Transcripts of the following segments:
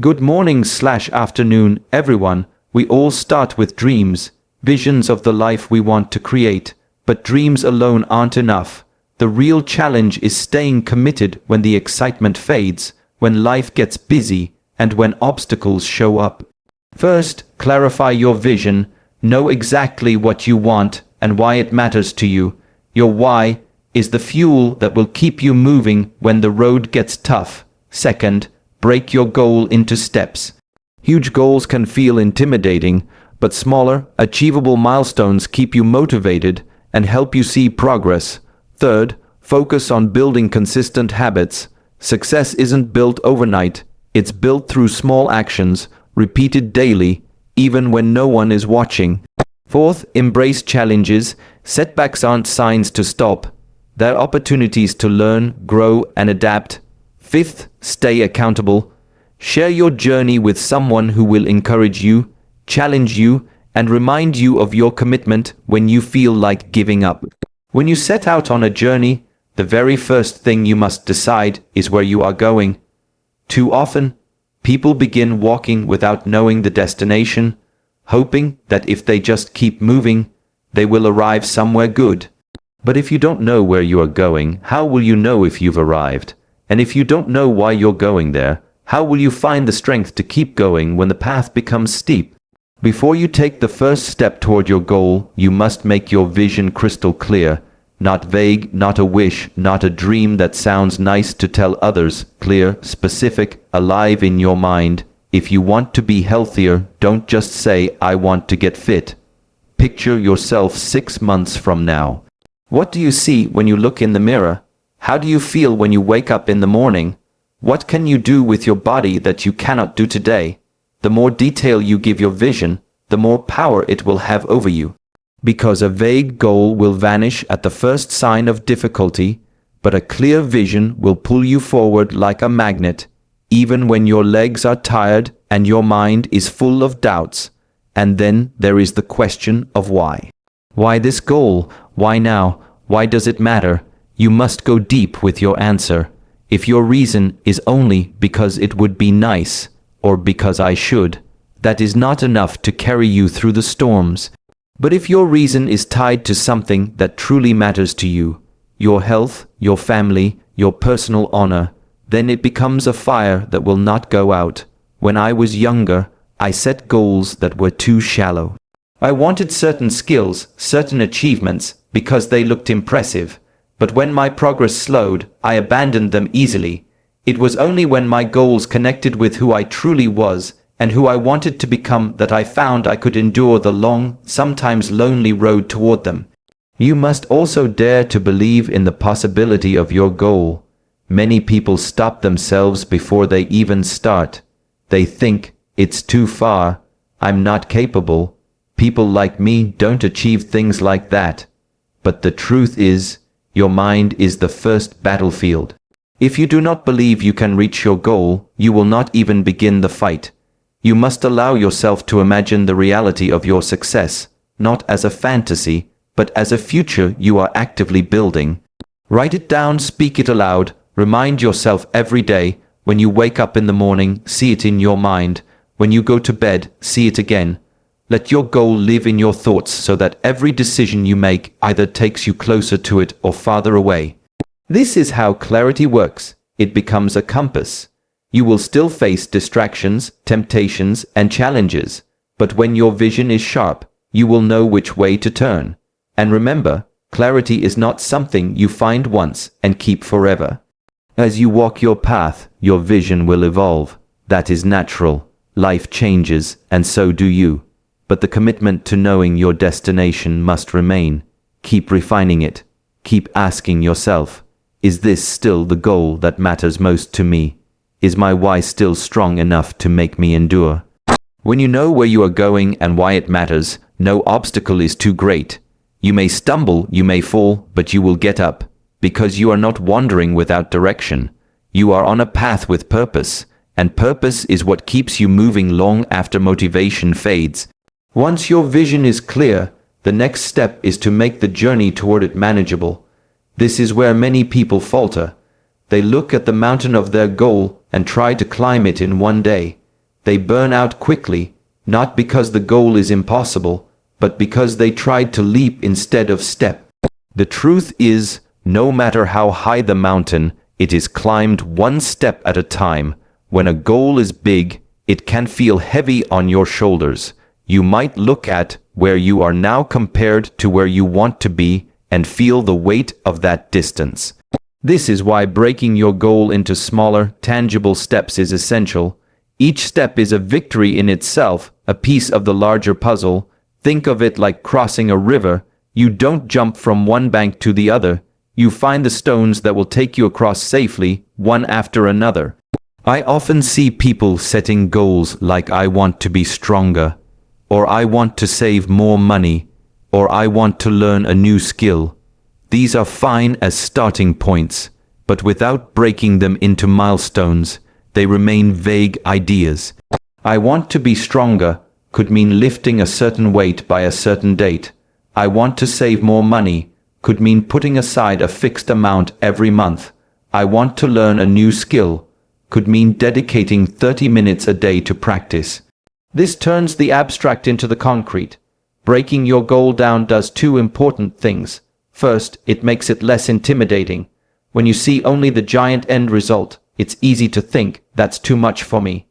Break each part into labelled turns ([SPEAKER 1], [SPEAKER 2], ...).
[SPEAKER 1] Good morning/afternoon, everyone. We all start with dreams, visions of the life we want to create, but dreams alone aren't enough. The real challenge is staying committed when the excitement fades, when life gets busy, and when obstacles show up. First, clarify your vision. Know exactly what you want and why it matters to you. Your why is the fuel that will keep you moving when the road gets tough. Second, break your goal into steps. Huge goals can feel intimidating, but smaller, achievable milestones keep you motivated and help you see progress. Third, focus on building consistent habits. Success isn't built overnight, it's built through small actions, repeated daily, even when no one is watching. Fourth, embrace challenges. Setbacks aren't signs to stop. They're opportunities to learn, grow, and adapt. Fifth, stay accountable. Share your journey with someone who will encourage you, challenge you, and remind you of your commitment when you feel like giving up. When you set out on a journey, the very first thing you must decide is where you are going. Too often, people begin walking without knowing the destination, hoping that if they just keep moving, they will arrive somewhere good. But if you don't know where you are going, how will you know if you've arrived? And if you don't know why you're going there, how will you find the strength to keep going when the path becomes steep? Before you take the first step toward your goal, you must make your vision crystal clear. Not vague, not a wish, not a dream that sounds nice to tell others. Clear, specific, alive in your mind. If you want to be healthier, don't just say, "I want to get fit." Picture yourself 6 months from now. What do you see when you look in the mirror? How do you feel when you wake up in the morning? What can you do with your body that you cannot do today? The more detail you give your vision, the more power it will have over you. Because a vague goal will vanish at the first sign of difficulty, but a clear vision will pull you forward like a magnet, even when your legs are tired and your mind is full of doubts. And then there is the question of why. Why this goal? Why now? Why does it matter? You must go deep with your answer. If your reason is only because it would be nice, or because I should, that is not enough to carry you through the storms. But if your reason is tied to something that truly matters to you, your health, your family, your personal honor, then it becomes a fire that will not go out. When I was younger, I set goals that were too shallow. I wanted certain skills, certain achievements, because they looked impressive. But when my progress slowed, I abandoned them easily. It was only when my goals connected with who I truly was and who I wanted to become that I found I could endure the long, sometimes lonely road toward them. You must also dare to believe in the possibility of your goal. Many people stop themselves before they even start. They think, "It's too far. I'm not capable. People like me don't achieve things like that." But the truth is, your mind is the first battlefield. If you do not believe you can reach your goal, you will not even begin the fight. You must allow yourself to imagine the reality of your success, not as a fantasy, but as a future you are actively building. Write it down, speak it aloud, remind yourself every day. When you wake up in the morning, see it in your mind. When you go to bed, see it again. Let your goal live in your thoughts so that every decision you make either takes you closer to it or farther away. This is how clarity works. It becomes a compass. You will still face distractions, temptations, and challenges, but when your vision is sharp, you will know which way to turn. And remember, clarity is not something you find once and keep forever. As you walk your path, your vision will evolve. That is natural. Life changes, and so do you. But the commitment to knowing your destination must remain. Keep refining it. Keep asking yourself, is this still the goal that matters most to me? Is my why still strong enough to make me endure? When you know where you are going and why it matters, no obstacle is too great. You may stumble, you may fall, but you will get up, because you are not wandering without direction. You are on a path with purpose, and purpose is what keeps you moving long after motivation fades. Once your vision is clear, the next step is to make the journey toward it manageable. This is where many people falter. They look at the mountain of their goal and try to climb it in one day. They burn out quickly, not because the goal is impossible, but because they tried to leap instead of step. The truth is, no matter how high the mountain, it is climbed one step at a time. When a goal is big, it can feel heavy on your shoulders. You might look at where you are now compared to where you want to be and feel the weight of that distance. This is why breaking your goal into smaller, tangible steps is essential. Each step is a victory in itself, a piece of the larger puzzle. Think of it like crossing a river. You don't jump from one bank to the other. You find the stones that will take you across safely, one after another. I often see people setting goals like I want to be stronger, or I want to save more money, or I want to learn a new skill. These are fine as starting points, but without breaking them into milestones, they remain vague ideas. I want to be stronger could mean lifting a certain weight by a certain date. I want to save more money could mean putting aside a fixed amount every month. I want to learn a new skill could mean dedicating 30 minutes a day to practice. This turns the abstract into the concrete. Breaking your goal down does two important things. First, it makes it less intimidating. When you see only the giant end result, it's easy to think, that's too much for me.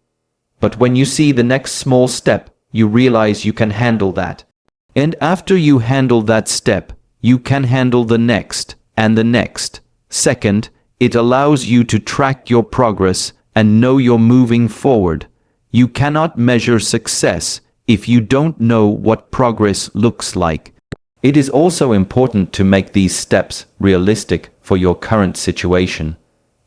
[SPEAKER 1] But when you see the next small step, you realize you can handle that. And after you handle that step, you can handle the next, and the next. Second, it allows you to track your progress and know you're moving forward. You cannot measure success if you don't know what progress looks like. It is also important to make these steps realistic for your current situation.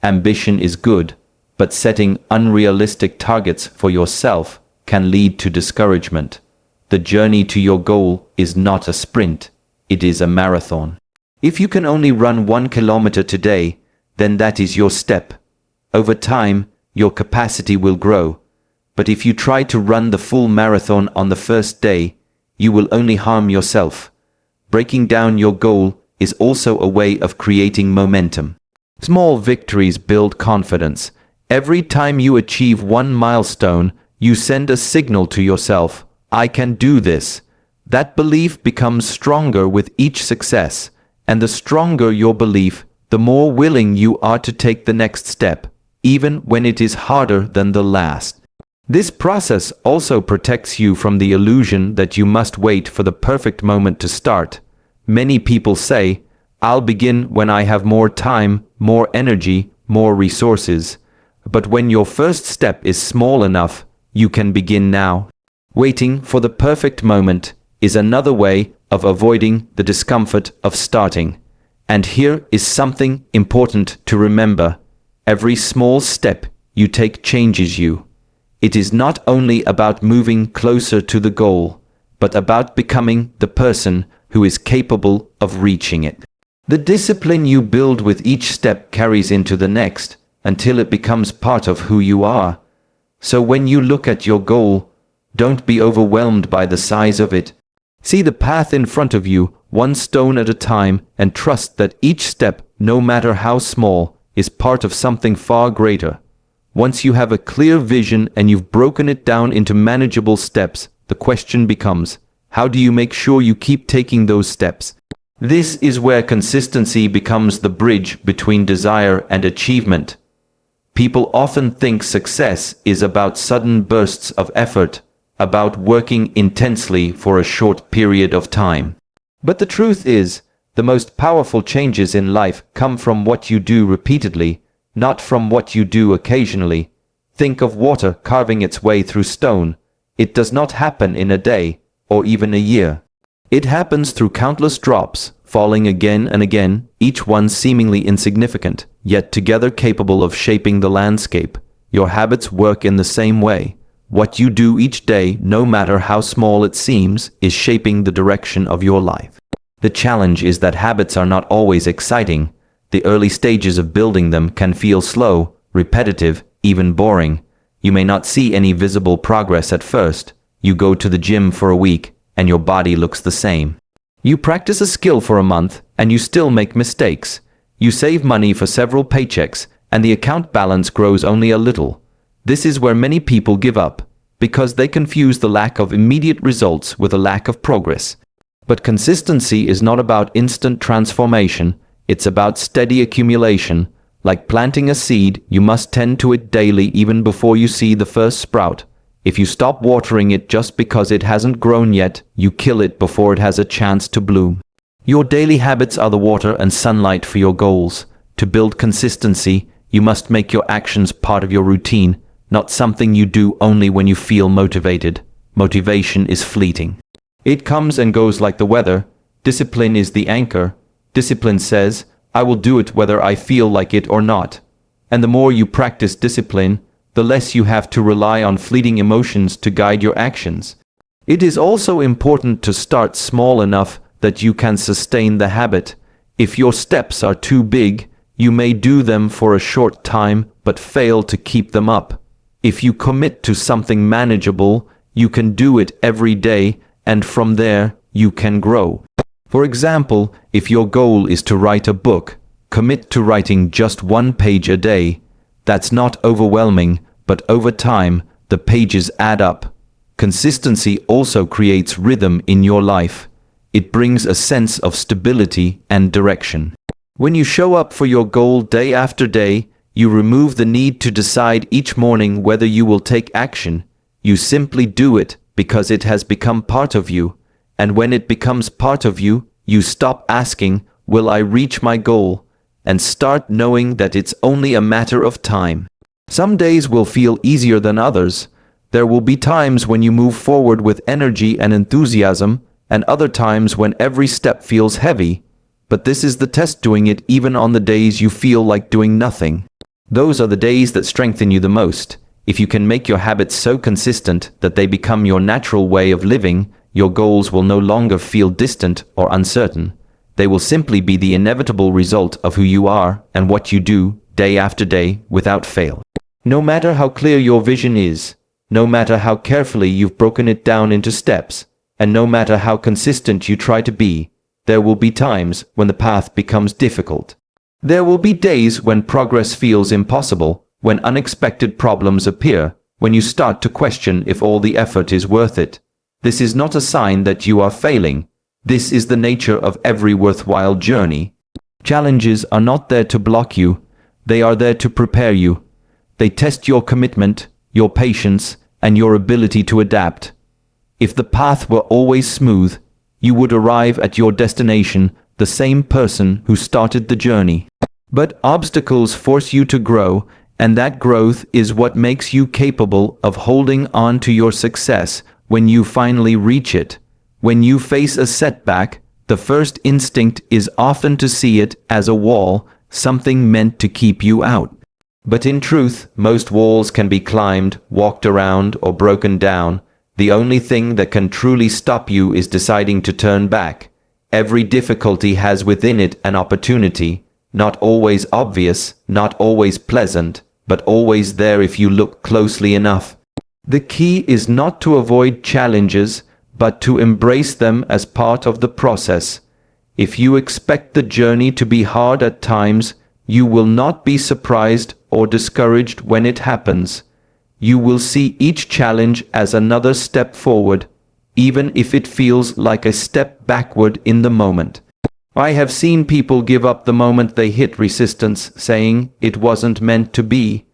[SPEAKER 1] Ambition is good, but setting unrealistic targets for yourself can lead to discouragement. The journey to your goal is not a sprint, it is a marathon. If you can only run 1 kilometer today, then that is your step. Over time, your capacity will grow. But if you try to run the full marathon on the first day, you will only harm yourself. Breaking down your goal is also a way of creating momentum. Small victories build confidence. Every time you achieve one milestone, you send a signal to yourself, I can do this. That belief becomes stronger with each success, and the stronger your belief, the more willing you are to take the next step, even when it is harder than the last. This process also protects you from the illusion that you must wait for the perfect moment to start. Many people say, I'll begin when I have more time, more energy, more resources. But when your first step is small enough, you can begin now. Waiting for the perfect moment is another way of avoiding the discomfort of starting. And here is something important to remember. Every small step you take changes you. It is not only about moving closer to the goal, but about becoming the person who is capable of reaching it. The discipline you build with each step carries into the next, until it becomes part of who you are. So when you look at your goal, don't be overwhelmed by the size of it. See the path in front of you, one stone at a time, and trust that each step, no matter how small, is part of something far greater. Once you have a clear vision and you've broken it down into manageable steps, the question becomes, how do you make sure you keep taking those steps? This is where consistency becomes the bridge between desire and achievement. People often think success is about sudden bursts of effort, about working intensely for a short period of time. But the truth is, the most powerful changes in life come from what you do repeatedly, not from what you do occasionally. Think of water carving its way through stone. It does not happen in a day, or even a year. It happens through countless drops, falling again and again, each one seemingly insignificant, yet together capable of shaping the landscape. Your habits work in the same way. What you do each day, no matter how small it seems, is shaping the direction of your life. The challenge is that habits are not always exciting. The early stages of building them can feel slow, repetitive, even boring. You may not see any visible progress at first. You go to the gym for a week, and your body looks the same. You practice a skill for a month, and you still make mistakes. You save money for several paychecks, and the account balance grows only a little. This is where many people give up. because they confuse the lack of immediate results with a lack of progress. But consistency is not about instant transformation, it's about steady accumulation. Like planting a seed, you must tend to it daily even before you see the first sprout. If you stop watering it just because it hasn't grown yet, you kill it before it has a chance to bloom. Your daily habits are the water and sunlight for your goals. To build consistency, you must make your actions part of your routine, not something you do only when you feel motivated. Motivation is fleeting. It comes and goes like the weather. Discipline is the anchor. Discipline says, I will do it whether I feel like it or not. And the more you practice discipline, the less you have to rely on fleeting emotions to guide your actions. It is also important to start small enough that you can sustain the habit. If your steps are too big, you may do them for a short time but fail to keep them up. If you commit to something manageable, you can do it every day, and from there, you can grow. For example, if your goal is to write a book, commit to writing just 1 page a day. That's not overwhelming, but over time, the pages add up. Consistency also creates rhythm in your life. It brings a sense of stability and direction. When you show up for your goal day after day, you remove the need to decide each morning whether you will take action. You simply do it because it has become part of you. And when it becomes part of you, you stop asking, will I reach my goal? And start knowing that it's only a matter of time. Some days will feel easier than others. There will be times when you move forward with energy and enthusiasm, and other times when every step feels heavy. But this is the test, doing it even on the days you feel like doing nothing. Those are the days that strengthen you the most. If you can make your habits so consistent that they become your natural way of living, your goals will no longer feel distant or uncertain. They will simply be the inevitable result of who you are and what you do day after day without fail. No matter how clear your vision is, no matter how carefully you've broken it down into steps, and no matter how consistent you try to be, there will be times when the path becomes difficult. There will be days when progress feels impossible, when unexpected problems appear, when you start to question if all the effort is worth it. This is not a sign that you are failing. This is the nature of every worthwhile journey. Challenges are not there to block you. They are there to prepare you. They test your commitment, your patience, and your ability to adapt. If the path were always smooth, you would arrive at your destination the same person who started the journey. But obstacles force you to grow, and that growth is what makes you capable of holding on to your success when you finally reach it. When you face a setback, the first instinct is often to see it as a wall, something meant to keep you out. But in truth, most walls can be climbed, walked around, or broken down. The only thing that can truly stop you is deciding to turn back. Every difficulty has within it an opportunity, not always obvious, not always pleasant, but always there if you look closely enough. The key is not to avoid challenges, but to embrace them as part of the process. If you expect the journey to be hard at times, you will not be surprised or discouraged when it happens. You will see each challenge as another step forward, even if it feels like a step backward in the moment. I have seen people give up the moment they hit resistance, saying it wasn't meant to be.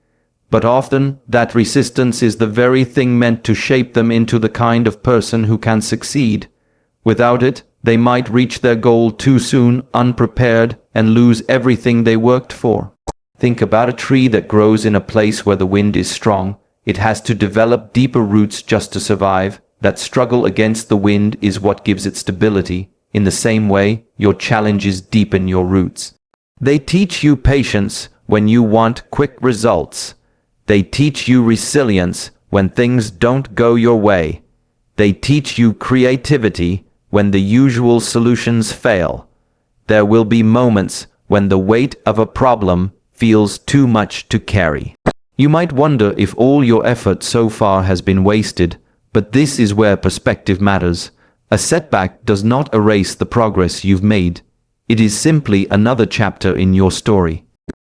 [SPEAKER 1] But often, that resistance is the very thing meant to shape them into the kind of person who can succeed. Without it, they might reach their goal too soon, unprepared, and lose everything they worked for. Think about a tree that grows in a place where the wind is strong. It has to develop deeper roots just to survive. That struggle against the wind is what gives it stability. In the same way, your challenges deepen your roots. They teach you patience when you want quick results. They teach you resilience when things don't go your way. They teach you creativity when the usual solutions fail. There will be moments when the weight of a problem feels too much to carry. You might wonder if all your effort so far has been wasted, but this is where perspective matters. A setback does not erase the progress you've made. It is simply another chapter in your story.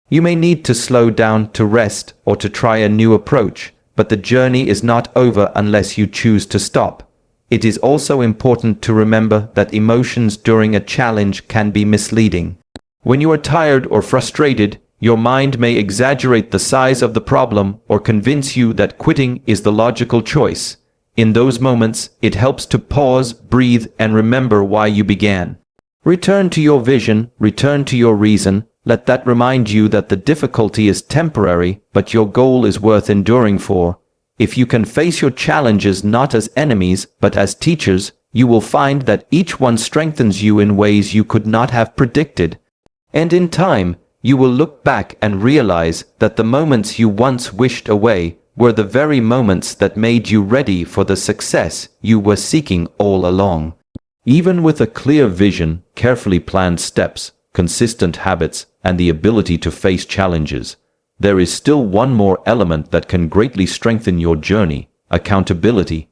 [SPEAKER 1] You may need to slow down, to rest, or to try a new approach, but the journey is not over unless you choose to stop. It is also important to remember that emotions during a challenge can be misleading. When you are tired or frustrated, your mind may exaggerate the size of the problem or convince you that quitting is the logical choice. In those moments, it helps to pause, breathe, and remember why you began. Return to your vision, return to your reason. Let that remind you that the difficulty is temporary, but your goal is worth enduring for. If you can face your challenges not as enemies, but as teachers, you will find that each one strengthens you in ways you could not have predicted. And in time, you will look back and realize that the moments you once wished away were the very moments that made you ready for the success you were seeking all along. Even with a clear vision, carefully planned steps, consistent habits, and the ability to face challenges, there is still one more element that can greatly strengthen your journey: accountability.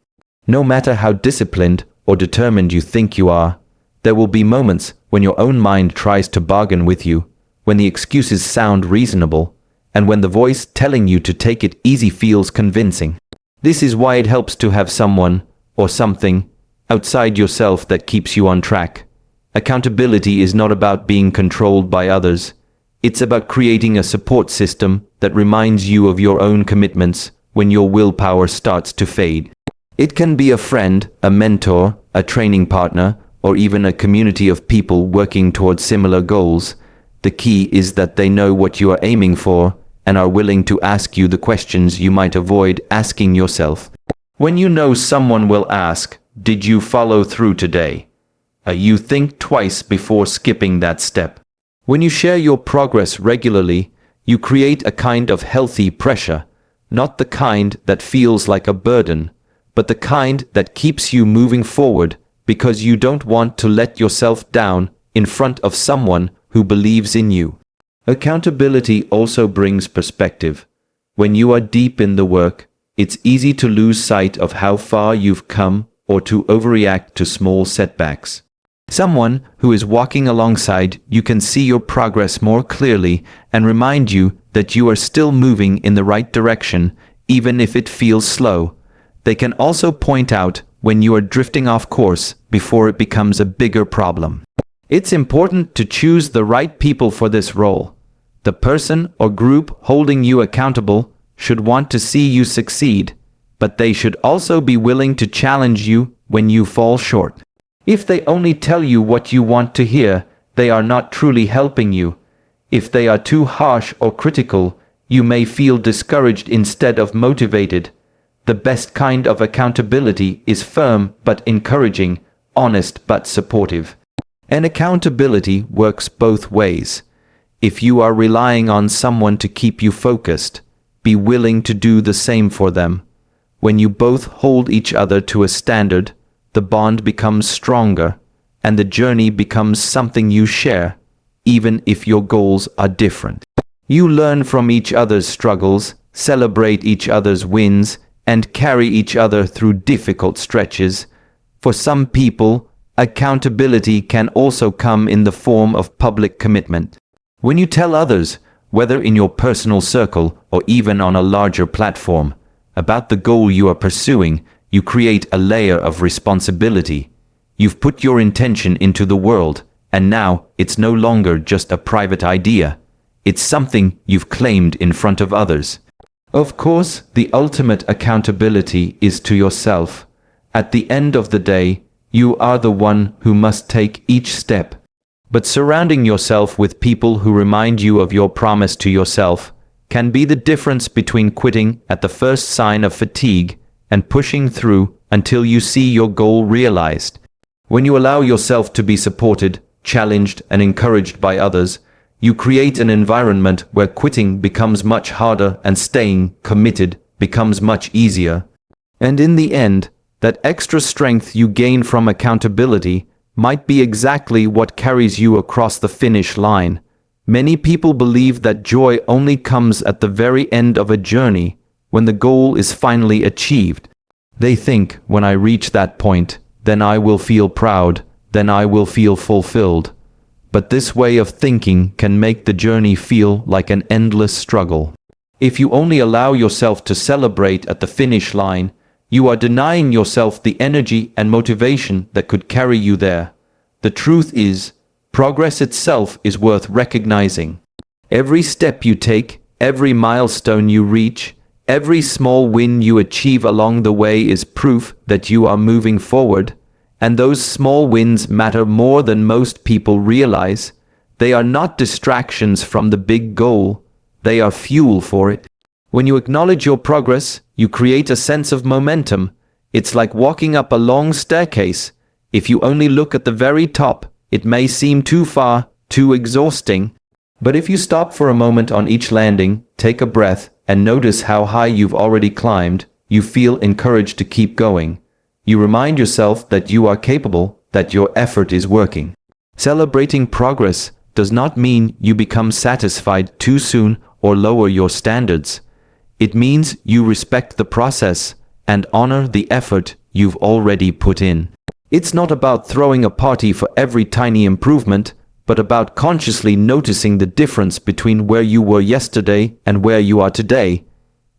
[SPEAKER 1] No matter how disciplined or determined you think you are, there will be moments when your own mind tries to bargain with you, when the excuses sound reasonable, and when the voice telling you to take it easy feels convincing. This is why it helps to have someone, or something, outside yourself that keeps you on track. Accountability is not about being controlled by others. It's about creating a support system that reminds you of your own commitments when your willpower starts to fade. It can be a friend, a mentor, a training partner, or even a community of people working towards similar goals. The key is that they know what you are aiming for and are willing to ask you the questions you might avoid asking yourself. When you know someone will ask, "Did you follow through today?" You think twice before skipping that step. When you share your progress regularly, you create a kind of healthy pressure, not the kind that feels like a burden, but the kind that keeps you moving forward because you don't want to let yourself down in front of someone who believes in you. Accountability also brings perspective. When you are deep in the work, it's easy to lose sight of how far you've come or to overreact to small setbacks. Someone who is walking alongside you can see your progress more clearly and remind you that you are still moving in the right direction, even if it feels slow. They can also point out when you are drifting off course before it becomes a bigger problem. It's important to choose the right people for this role. The person or group holding you accountable should want to see you succeed, but they should also be willing to challenge you when you fall short. If they only tell you what you want to hear, they are not truly helping you. If they are too harsh or critical, you may feel discouraged instead of motivated. The best kind of accountability is firm but encouraging, honest but supportive. And accountability works both ways. If you are relying on someone to keep you focused, be willing to do the same for them. When you both hold each other to a standard, the bond becomes stronger, and the journey becomes something you share, even if your goals are different. You learn from each other's struggles, celebrate each other's wins, and carry each other through difficult stretches. For some people, accountability can also come in the form of public commitment. When you tell others, whether in your personal circle or even on a larger platform, about the goal you are pursuing, you create a layer of responsibility. You've put your intention into the world, and now it's no longer just a private idea. It's something you've claimed in front of others. Of course, the ultimate accountability is to yourself. At the end of the day, you are the one who must take each step. But surrounding yourself with people who remind you of your promise to yourself can be the difference between quitting at the first sign of fatigue and pushing through until you see your goal realized. When you allow yourself to be supported, challenged, and encouraged by others, you create an environment where quitting becomes much harder and staying committed becomes much easier. And in the end, that extra strength you gain from accountability might be exactly what carries you across the finish line. Many people believe that joy only comes at the very end of a journey, when the goal is finally achieved. They think, when I reach that point, then I will feel proud, then I will feel fulfilled. But this way of thinking can make the journey feel like an endless struggle. If you only allow yourself to celebrate at the finish line, you are denying yourself the energy and motivation that could carry you there. The truth is, progress itself is worth recognizing. Every step you take, every milestone you reach, every small win you achieve along the way is proof that you are moving forward, and those small wins matter more than most people realize. They are not distractions from the big goal, they are fuel for it. When you acknowledge your progress, you create a sense of momentum. It's like walking up a long staircase. If you only look at the very top, it may seem too far, too exhausting. But if you stop for a moment on each landing, take a breath, and notice how high you've already climbed, you feel encouraged to keep going. You remind yourself that you are capable, that your effort is working. Celebrating progress does not mean you become satisfied too soon or lower your standards. It means you respect the process and honor the effort you've already put in. It's not about throwing a party for every tiny improvement, but about consciously noticing the difference between where you were yesterday and where you are today.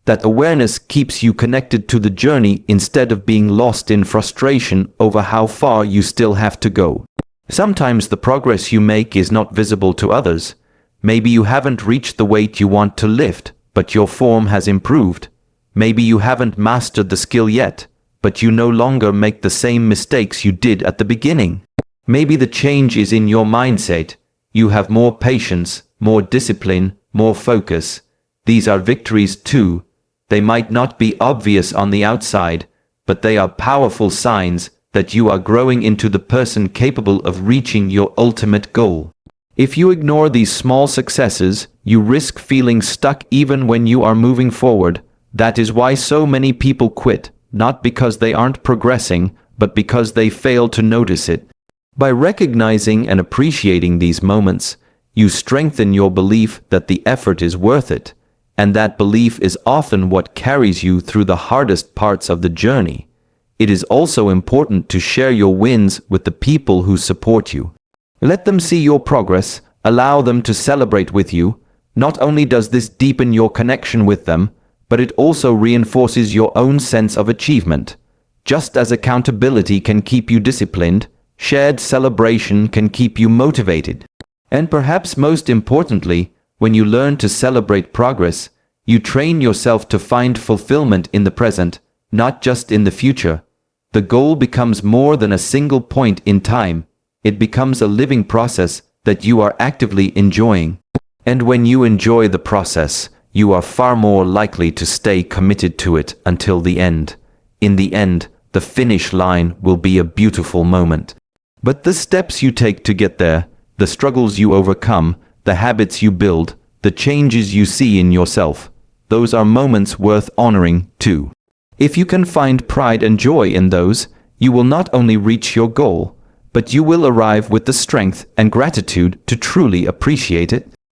[SPEAKER 1] That awareness keeps you connected to the journey instead of being lost in frustration over how far you still have to go. Sometimes the progress you make is not visible to others. Maybe you haven't reached the weight you want to lift, but your form has improved. Maybe you haven't mastered the skill yet, but you no longer make the same mistakes you did at the beginning. Maybe the change is in your mindset. You have more patience, more discipline, more focus. These are victories too. They might not be obvious on the outside, but they are powerful signs that you are growing into the person capable of reaching your ultimate goal. If you ignore these small successes, you risk feeling stuck even when you are moving forward. That is why so many people quit, not because they aren't progressing, but because they fail to notice it. By recognizing and appreciating these moments, you strengthen your belief that the effort is worth it, and that belief is often what carries you through the hardest parts of the journey. It is also important to share your wins with the people who support you. Let them see your progress, allow them to celebrate with you. Not only does this deepen your connection with them, but it also reinforces your own sense of achievement. Just as accountability can keep you disciplined, shared celebration can keep you motivated. And perhaps most importantly, when you learn to celebrate progress, you train yourself to find fulfillment in the present, not just in the future. The goal becomes more than a single point in time. It becomes a living process that you are actively enjoying. And when you enjoy the process, you are far more likely to stay committed to it until the end. In the end, the finish line will be a beautiful moment. But the steps you take to get there, the struggles you overcome, the habits you build, the changes you see in yourself, those are moments worth honoring too. If you can find pride and joy in those, you will not only reach your goal, but you will arrive with the strength and gratitude to truly appreciate it.